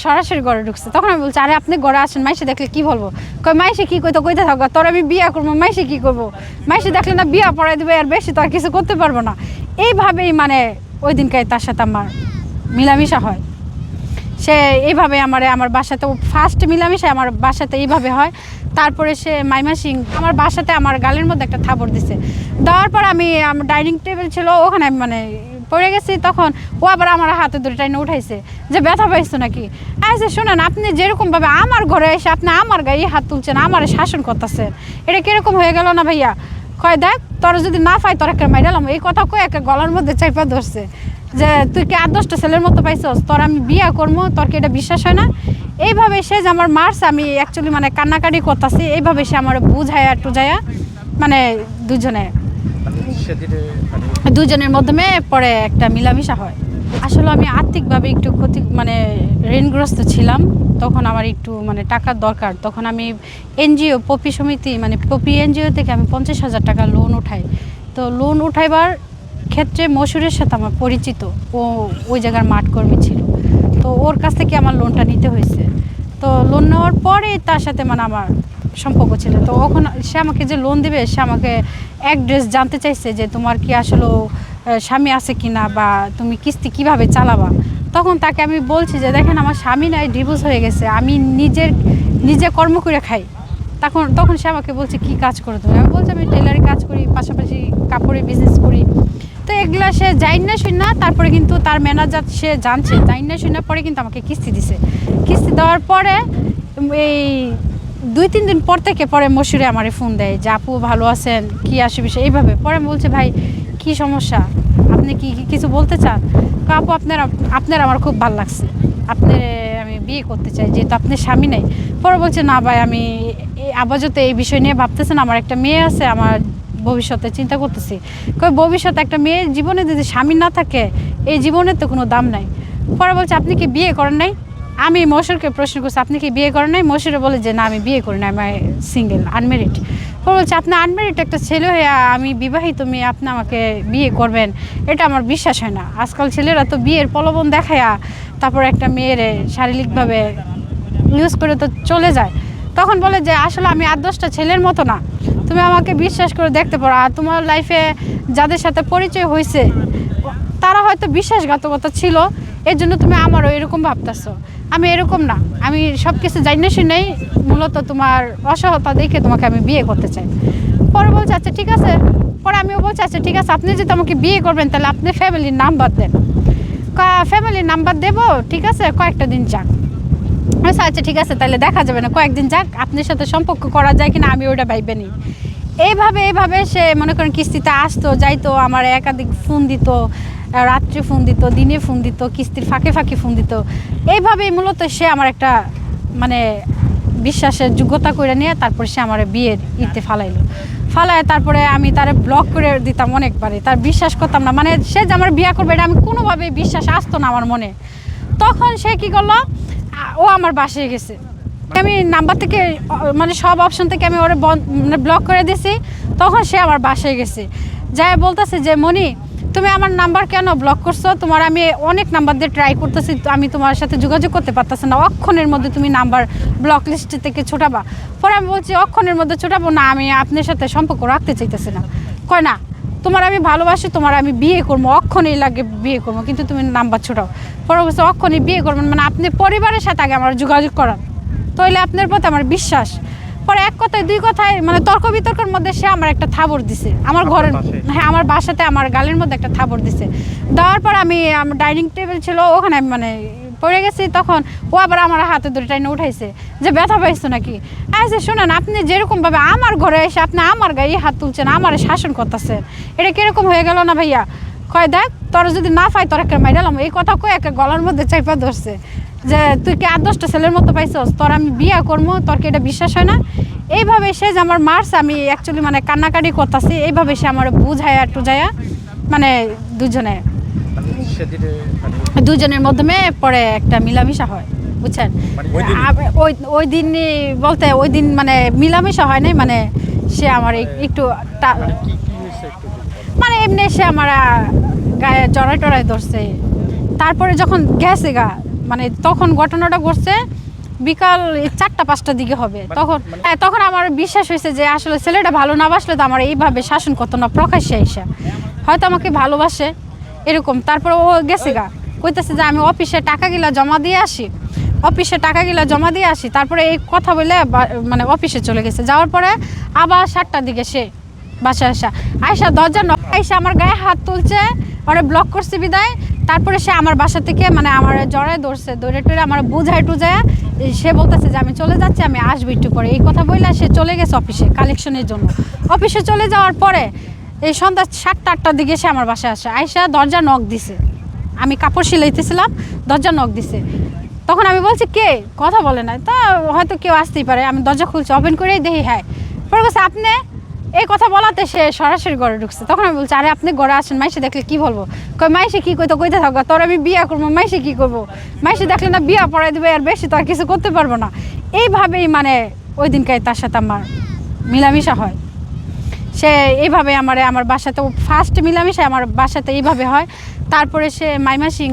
সরাসরি ঘরে ঢুকছে। তখন আমি বলছি, আরে আপনি ঘরে আসেন, মাইসে দেখলে কি বলবো? কই মাইসে কি কইতো কইতে থাকো, তোর আমি বিয়া করবো, মাইসে কি করবো? মাইসে দেখলে না বিয়া পড়াই দেবে, আর বেশি তো আর কিছু করতে পারবো না। এইভাবেই মানে ওই দিনকাই তার সাথে আমার মিলামিশা হয়। সে এইভাবে আমার বাসাতে ফার্স্ট মিলামিশা আমার বাসাতে এইভাবে হয়। তারপরে সে মাইমাসিং আমার বাসাতে আমার গালের মধ্যে একটা থাপড় দিছে। দেওয়ার পর আমি আমার ডাইনিং টেবিল ছিল ওখানে আমি মানে পড়ে গেছি। তখন ও আবার আমার হাতে ধরে টাইনে উঠাইছে যে ব্যথা পাইছো নাকি। আচ্ছা শোনেন, আপনি যেরকমভাবে আমার ঘরে এসে আপনি আমার গায়ে হাত তুলছেন, আমার শাসন করতেছেন, এটা কীরকম হয়ে গেল না ভাইয়া? কয় দেখ তোর যদি না পাই তোর একটা মাইরালাম। এই কথা কয়ে একটা গলার মধ্যে চাইপা ধরছে যে তুই কি 8-10টা ছেলের মতো পাইছস, তোর আমি বিয়া করবো, তোর কি এটা বিশ্বাস হয় না? এইভাবে সে যে আমার মারছে, আমি অ্যাকচুয়ালি মানে কান্নাকাটি করতেছি, এইভাবে সে আমার বুঝায়া টুজায়া মানে দুজনের মাধ্যমে পরে একটা মিলামিশা হয়। আসলে আমি আর্থিকভাবে একটু ক্ষতি মানে ঋণগ্রস্ত ছিলাম। তখন আমার একটু মানে টাকার দরকার। তখন আমি এনজিও পপি সমিতি মানে পপি এনজিও থেকে আমি 50,000 টাকা লোন উঠাই। তো লোন উঠাইবার ক্ষেত্রে মশুরের সাথে আমার পরিচিত, ও ওই জায়গার মাঠকর্মী ছিল। তো ওর কাছ থেকে আমার লোনটা নিতে হয়েছে। তো লোন নেওয়ার পরে তার সাথে মানে আমার সম্পর্ক ছিল। তো ওখানে সে আমাকে যে লোন দেবে, সে আমাকে অ্যাড্রেস জানতে চাইছে যে তোমার কি আসলে স্বামী আছে কি না, বা তুমি কিস্তি কিভাবে চালাবা। তখন তাকে আমি বলছি যে দেখেন আমার স্বামী নাই, ডিভোর্স হয়ে গেছে, আমি নিজে কর্ম করে খাই। তখন সে আমাকে বলছে কি কাজ করো তুমি? আমি বলছি আমি টেলারি কাজ করি, পাশাপাশি কাপড়ের বিজনেস করি। তো এগুলা সে যাই না শুন না, তারপরে কিন্তু তার ম্যানেজার সে জানছে, যাই না শুন না পরে কিন্তু আমাকে কিস্তি দিছে। কিস্তি দেওয়ার পরে এই 2-3 দিন পর থেকে পরে মশুরে আমারে ফোন দেয় যে আপু ভালো আছেন, কি আসে বিষয় এইভাবে। পরে আমি বলছে ভাই কি সমস্যা, আপনি কি কিছু বলতে চান? আপু আপনার আমার খুব ভালো লাগছে, আমি বিয়ে করতে চাই, যেহেতু আপনার স্বামী নেই। পরে বলছে না ভাই, আমি আপাতত এই বিষয় নিয়ে ভাবতেছেন, আমার একটা মেয়ে আছে, আমার ভবিষ্যতে চিন্তা করতেছি। ভবিষ্যতে একটা মেয়ের জীবনে যদি স্বামী না থাকে, এই জীবনের তো কোনো দাম নাই। পরে বলছে আপনি কি বিয়ে করেন নাই? আমি মশুরকে প্রশ্ন করছি আপনি কি বিয়ে করেন নাই? মশুরে বলে যে না আমি বিয়ে করি না, আমি সিঙ্গেল আনমেরিড। পরে বলছে আপনি আনমেরিড একটা ছেলে হয়ে আমি বিবাহিত মেয়ে, আপনি আমাকে বিয়ে করবেন, এটা আমার বিশ্বাস হয় না। আজকাল ছেলেরা তো বিয়ের প্রলোভন দেখায়া তারপর একটা মেয়ের শারীরিকভাবে ইউজ করে তো চলে যায়। তখন বলে যে আসলে আমি 8-10টা ছেলের মতো না, তুমি আমাকে বিশ্বাস করে দেখতে পারো। আর তোমার লাইফে যাদের সাথে পরিচয় হয়েছে তারা হয়তো বিশ্বাসঘাতকতা ছিল, এর জন্য তুমি আমারও এরকম ভাবতেছো। আমি এরকম না, আমি সব কিছু জানি শুনেই মূলত তোমার অসহতা দেখে তোমাকে আমি বিয়ে করতে চাই। পরে বলছে আচ্ছা ঠিক আছে। পরে আমিও বলছি আচ্ছা ঠিক আছে, আপনি যদি আমাকে বিয়ে করবেন তাহলে আপনি ফ্যামিলির নাম্বার দেন। ফ্যামিলির নাম্বার দেবো, ঠিক আছে, কয়েকটা দিন যাক। আচ্ছা ঠিক আছে, তাহলে দেখা যাবে না, কয়েকদিন যাক, আপনার সাথে সম্পর্ক করা যায় কিনা আমি ওটা ভাইবে নিই। এইভাবে সে মনে করেন কিস্তিতে আসতো যাইতো, আমার একাধিক ফোন দিত, রাত্রে ফোন দিত, দিনে ফোন দিত, কিস্তির ফাঁকে ফোন দিত। এইভাবেই মূলত সে আমার একটা মানে বিশ্বাসের যোগ্যতা করে নিয়ে তারপর সে আমার বিয়ের ফালায়। তারপরে আমি তারে ব্লক করে দিতাম অনেকবারই, তার বিশ্বাস করতাম না, মানে সে যে আমার বিয়ে করবে এটা আমি কোনোভাবেই বিশ্বাস আসতো না আমার মনে। তখন সে কী করলো, ও আমার বাসায় গেছে। আমি নাম্বার থেকে মানে সব অপশন থেকে আমি ওরে মানে ব্লক করে দিয়েছি। তখন সে আমার বাসায় গেছে, যাই বলতেছে যে মনি তুমি আমার নাম্বার কেন ব্লক করছো? তোমার আমি অনেক নাম্বার দিয়ে ট্রাই করতেছি, আমি তোমার সাথে যোগাযোগ করতে পারতেছি না, অক্ষণের মধ্যে তুমি নাম্বার ব্লক লিস্ট থেকে ছোটাবা। পরে আমি বলছি অক্ষণের মধ্যে ছোটাবো না, আমি আপনার সাথে সম্পর্ক রাখতে চাইতেছি না। কয় না, তোমার আমি ভালোবাসি, তোমার আমি বিয়ে করবো, অক্ষণেই লাগে বিয়ে করবো, কিন্তু তুমি নাম্বার ছোটাও। পরে বলছে অক্ষণেই বিয়ে করবেন মানে আপনি পরিবারের সাথে আগে আমার যোগাযোগ করান, তাহলে আপনার প্রতি আমার বিশ্বাস। পরে এক কথায় দুই কথায় মানে তর্ক বিতর্কের মধ্যে সে আমার একটা থাবড় দিছে আমার ঘরের, হ্যাঁ আমার বাসাতে আমার গালের মধ্যে একটা থাবড় দিছে। দেওয়ার পর আমি আমার ডাইনিং টেবিল ছিল ওখানে আমি মানে পড়ে গেছি। তখন ও আবার আমার হাতে ধরে টাইনে উঠাইছে যে ব্যথা পাইছো নাকি। আচ্ছা শোনেন, আপনি যেরকমভাবে আমার ঘরে এসে আপনি আমার গায়ে হাত তুলছেন, আমার শাসন করতেছেন, এটা কীরকম হয়ে গেল না ভাইয়া? কয় দেখ তোর যদি না পাই তোর একটা মাইরালাম। এই কথা কয়ে একটা গলার মধ্যে চাইপা ধরছে যে তুই কি 8-10টা ছেলের মতো পাইছস, তোর আমি বিয়া করবো, তোর কি এটা বিশ্বাস হয় না? এইভাবে সে যে আমার মারছে, আমি অ্যাকচুয়ালি মানে কান্নাকাটি করতেছি, এইভাবে সে আমার বুঝায়া টুজায়া মানে দুজনের মাধ্যমে পরে একটা মিলামিশা হয়, বুঝছেন? ওই দিন বলতে ওই দিন মানে মিলামিশা হয় নাই, মানে সে আমার একটু মানে এমনি সে আমার গায়ে জড়াই টড়াই ধরছে। তারপরে যখন গেছে মানে তখন ঘটনাটা ঘটছে বিকাল 4টা-5টার দিকে হবে। তখন আমার বিশ্বাস হয়েছে যে আসলে ছেলেটা ভালো না বাসলে তো আমার এইভাবে শাসন করতো না প্রকাশ্যে এসে, হয়তো আমাকে ভালোবাসে এরকম। তারপর ও গেছে গা, কইতেছে যে আমি অফিসে টাকাগুলা জমা দিয়ে আসি, তারপরে এই কথা বলে মানে অফিসে চলে গেছে। যাওয়ার পরে আবার 7টার দিকে সে বাসায় আয়সা দরজা আয়সা আমার গায়ে হাত তুলছে, ওরা ব্লক করছে বিদায়। তারপরে সে আমার বাসা থেকে মানে আমার জড়ায় দৌড়ে টুড়ে আমার বুঝায় সে বলতেছে যে আমি চলে যাচ্ছি, আমি আসবো একটু পরে। এই কথা বললে সে চলে গেছে অফিসে কালেকশনের জন্য। অফিসে চলে যাওয়ার পরে এই সন্ধ্যা 7টা-8টার দিকে সে আমার বাসায় আয়সা দরজা নক দিছে। আমি কাপড় সিলাইতেছিলাম, দরজা নক দিছে। তখন আমি বলছি কে, কথা বলে না, তা হয়তো কেউ আসতেই পারে। আমি দরজা খুলছি, ওপেন করেই দেখি হ্যাঁ। পরে বলছে আপনি, এই কথা বলাতে সে সরাসরি ঘরে ঢুকছে। তখন আমি বলছি আরে আপনি ঘরে আসেন, মাইসে দেখলে কি বলবো? মাইসে কি কইতে থাকবো, তোর আমি বিয়ে করবো, মাইসে কি করবো? মাইসে দেখলে না বিয়ে পড়াই দেবে, আর বেশি তো আর কিছু করতে পারবো না। এইভাবেই মানে ওই দিনকাই তার সাথে আমার মিলামিশা হয়। সে এইভাবে আমার বাসাতে ফার্স্ট মিলামিশা আমার বাসাতে এইভাবে হয়। তারপরে সে মাইমাসিং,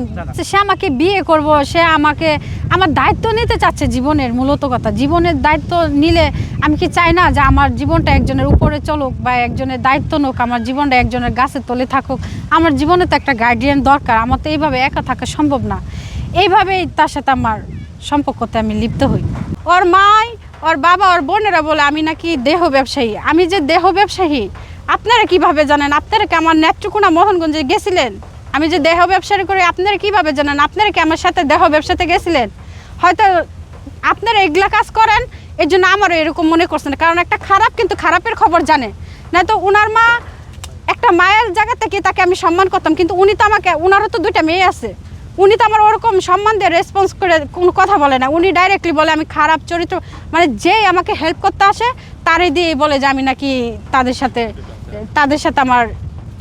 সে আমাকে বিয়ে করব, সে আমাকে আমার দায়িত্ব নিতে চাচ্ছে জীবনের। মূলত কথা, জীবনের দায়িত্ব নিলে আমি কি চাই না যে আমার জীবনটা একজনের উপরে চলুক বা একজনের দায়িত্ব নোক, আমার জীবনটা একজনের গাছের তলে থাকুক। আমার জীবনে তো একটা গার্ডিয়ান দরকার, আমার তো এইভাবে একা থাকা সম্ভব না। এইভাবেই তার সাথে আমার সম্পর্কতে আমি লিপ্ত হই। ওর মাই, ওর বাবা, ওর বোনেরা বলে আমি নাকি দেহ ব্যবসায়ী। আমি যে দেহ ব্যবসায়ী আপনারা কিভাবে জানেন? আপনারা কি আমার নেত্রকোনা মোহনগঞ্জে গেছিলেন? আমি যে দেহ ব্যবসায়ী করি আপনারা কিভাবে জানেন? আপনারা কি আমার সাথে দেহ ব্যবসাতে গেছিলেন? হয়তো আপনারা এগুলা কাজ করেন, এর জন্য আমারও এরকম মনে করছেন। কারণ একটা খারাপ কিন্তু খারাপের খবর জানে না। তো উনার মা একটা মায়ের জায়গা থেকে তাকে আমি সম্মান করতাম, কিন্তু উনি তো আমাকে, উনারও তো 2টা মেয়ে আছে, উনি তো আমার ওরকম সম্মান দিয়ে রেসপন্স করে কোনো কথা বলে না। উনি ডাইরেক্টলি বলে আমি খারাপ চরিত্র, মানে যেই আমাকে হেল্প করতে আসে তারই দিয়ে বলে যে আমি নাকি তাদের সাথে আমার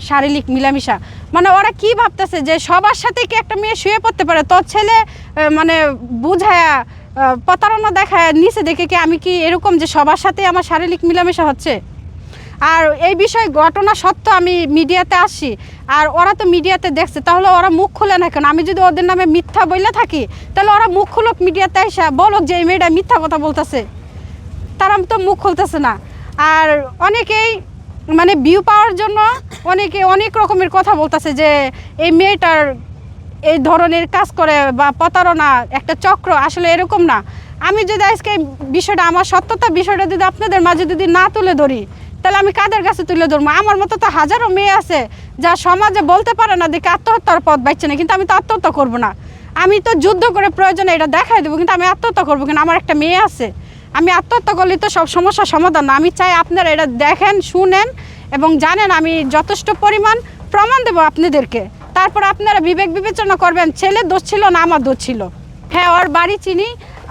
শারীরিক মিলামিশা। মানে ওরা কি ভাবতেছে যে সবার সাথে কি একটা মেয়ে শুয়ে পড়তে পারে? তোর ছেলে মানে বুঝায়া প্রতারণা দেখায় নিচে দেখে কি আমি কি এরকম যে সবার সাথে আমার শারীরিক মিলামেশা হচ্ছে? আর এই বিষয়ে ঘটনা সত্য আমি মিডিয়াতে আসি, আর ওরা তো মিডিয়াতে দেখছে, তাহলে ওরা মুখ খুলে না কেন? আমি যদি ওদের নামে মিথ্যা বলে থাকি তাহলে ওরা মুখ খুলুক, মিডিয়াতে এসে বলুক যে এই মেয়েটা মিথ্যা কথা বলতেছে। তারা তো মুখ খুলতেছে না। আর অনেকেই মানে ভিউ পাওয়ার জন্য অনেকে অনেক রকমের কথা বলতেছে যে এই মেয়েটার এই ধরনের কাজ করে বা প্রতারণা একটা চক্র। আসলে এরকম না। আমি যদি আজকে বিষয়টা, আমার সত্যতা বিষয়টা যদি আপনাদের মাঝে যদি না তুলে ধরি তাহলে আমি কাদের কাছে তুলে ধরবো? আমার মতো তো হাজারো মেয়ে আছে যা সমাজে বলতে পারে না দেখে আত্মহত্যার পথ বাঁচছে না, কিন্তু আমি তো আত্মহত্যা করবো না। আমি তো যুদ্ধ করে প্রয়োজনে এটা দেখাই দেবো, কিন্তু আমি আত্মহত্যা করবো কেন? আমার একটা মেয়ে আছে। আমি আত্মহত্যা করলে তো সব সমস্যার সমাধান না। আমি চাই আপনারা এটা দেখেন, শুনেন এবং জানেন। আমি যথেষ্ট পরিমাণ প্রমাণ দেবো আপনাদেরকে, তারপর আপনারা বিবেক বিবেচনা করবেন ছেলের দোষ ছিল না আমার দোষ ছিল। হ্যাঁ, ওর বাড়ি চিনি।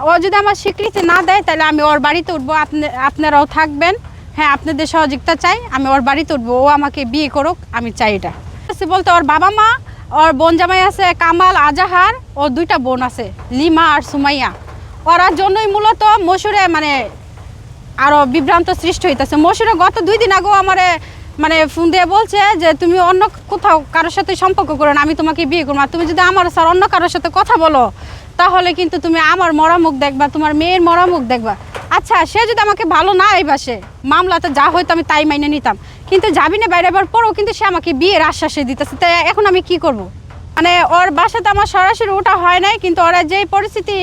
ও যদি আমার স্বীকৃতি না দেয় তাহলে আমি ওর বাড়িতে উঠবো, আপনারাও থাকবেন। হ্যাঁ, আপনাদের সহযোগিতা চাই, আমি ওর বাড়িতে উঠবো, ও আমাকে বিয়ে করুক, আমি চাই এটা। বলতে ওর বাবা মা, ওর বোন জামাই আছে কামাল, আজাহার, ওর 2টা বোন আছে লিমা আর সুমাইয়া। ওরার জন্যই মূলত মশুরে মানে আরও বিভ্রান্ত সৃষ্টি হইতেছে। মশুরে গত 2 দিন আগেও আমার মানে ফোন দিয়ে বলছে যে তুমি অন্য কোথাও কারোর সাথে সম্পর্ক করো না, আমি তোমাকে বিয়ে করবো। আর তুমি যদি আমার স্যার অন্য কারোর সাথে কথা বলো তাহলে কিন্তু তুমি আমার মরা মুখ দেখবা, তোমার মেয়ের মরা মুখ দেখবা। আচ্ছা, সে যদি আমাকে ভালো না এই বাসে, মামলাতে যা হয়তো আমি তাই মাইনে নিতাম, কিন্তু যাবি না বাইরে আবার পরেও কিন্তু সে আমাকে বিয়ের আশ্বাসে দিতেছে। তাই এখন আমি কি করব? মানে ওর বাসাতে আমার সরাসরি ওটা হয় নাই, কিন্তু ওরা যেই পরিস্থিতি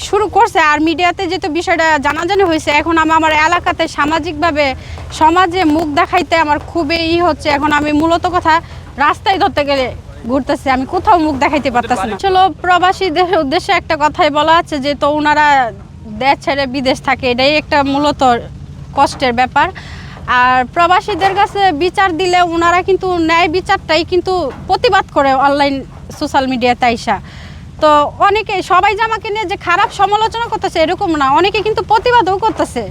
শুরু করছে আর মিডিয়াতে যেহেতু বিষয়টা জানাজানি হয়েছে, এখন আমার এলাকাতে সামাজিকভাবে সমাজে মুখ দেখাইতে আমার খুবই হচ্ছে। এখন আমি মূলত কথা রাস্তায় ধরতে গেলে ঘুরতেছি, আমি কোথাও মুখ দেখাইতে পারতেছি না। চলো, প্রবাসীদের উদ্দেশ্যে একটা কথাই বলা আছে যে তো ওনারা দেশ ছেড়ে বিদেশ থাকে, এটাই একটা মূলত কষ্টের ব্যাপার। আর প্রবাসীদের কাছে বিচার দিলে ওনারা কিন্তু ন্যায় বিচারটাই কিন্তু প্রতিবাদ করে অনলাইন সোশ্যাল মিডিয়াতে আইসা। তো অনেকে সবাই যে আমাকে নিয়ে যে খারাপ সমালোচনা করতেছে এরকম না, অনেকে কিন্তু প্রতিবাদও করতেছে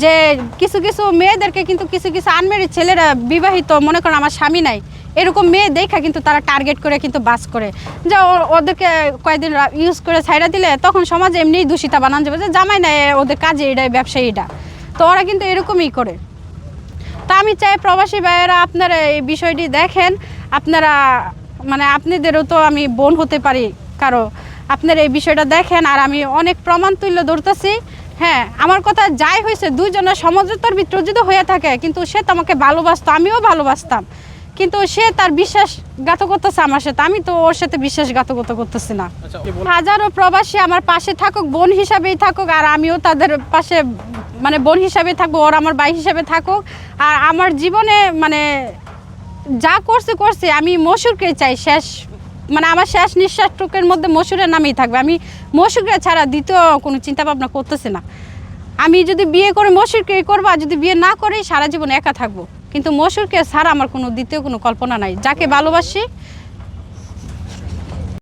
যে কিছু কিছু মেয়েদেরকে কিন্তু কিছু কিছু আনমেরিড ছেলেরা বিবাহিত, মনে করেন আমার স্বামী নাই, এরকম মেয়ে দেখা কিন্তু তারা টার্গেট করে কিন্তু বাস করে যে ওদেরকে কয়েকদিন ইউজ করে ছাইড়া দিলে তখন সমাজে এমনিই দূষিতা বানান যাবে যে জামাই নাই, ওদের কাজে এটাই, ব্যবসায়ীটা। তো ওরা কিন্তু এরকমই করে। তা আমি চাই প্রবাসী ভাইয়েরা আপনারা এই বিষয়টি দেখেন। আপনারা মানে আপনাদেরও তো আমি বোন হতে পারি কারো, আপনার এই বিষয়টা দেখেন। আর আমি অনেক প্রমাণ তুলে ধরতেছি। হ্যাঁ, আমার কথা যাই হয়েছে, দুইজনের সমঝোতার ভিতরে যদি হয়ে থাকে, কিন্তু সে তো আমাকে ভালোবাসতো, আমিও ভালোবাসতাম, কিন্তু সে তার বিশ্বাসঘাতক করতেছে আমার সাথে, আমি তো ওর সাথে বিশ্বাসঘাতকতা করতেছি না। হাজারো প্রবাসী আমার পাশে থাকুক, বোন হিসাবেই থাকুক, আর আমিও তাদের পাশে মানে বোন হিসাবে থাকবো, ওর আমার ভাই হিসাবে থাকুক। আর আমার জীবনে মানে যা করছে আমি মশুরকে চাই শেষ, মানে আমার শেষ নিঃশ্বাসটুকের মধ্যে মশুরের নামেই থাকবে। আমি মশুরকে ছাড়া দ্বিতীয় কোনো চিন্তা ভাবনা করতেছি না। আমি যদি বিয়ে করে মশুরকে করবো, আর যদি বিয়ে না করি সারা জীবন একা থাকবো, কিন্তু মশুরকে ছাড়া আমার কোনো দ্বিতীয় কোনো কল্পনা নাই। যাকে ভালোবাসি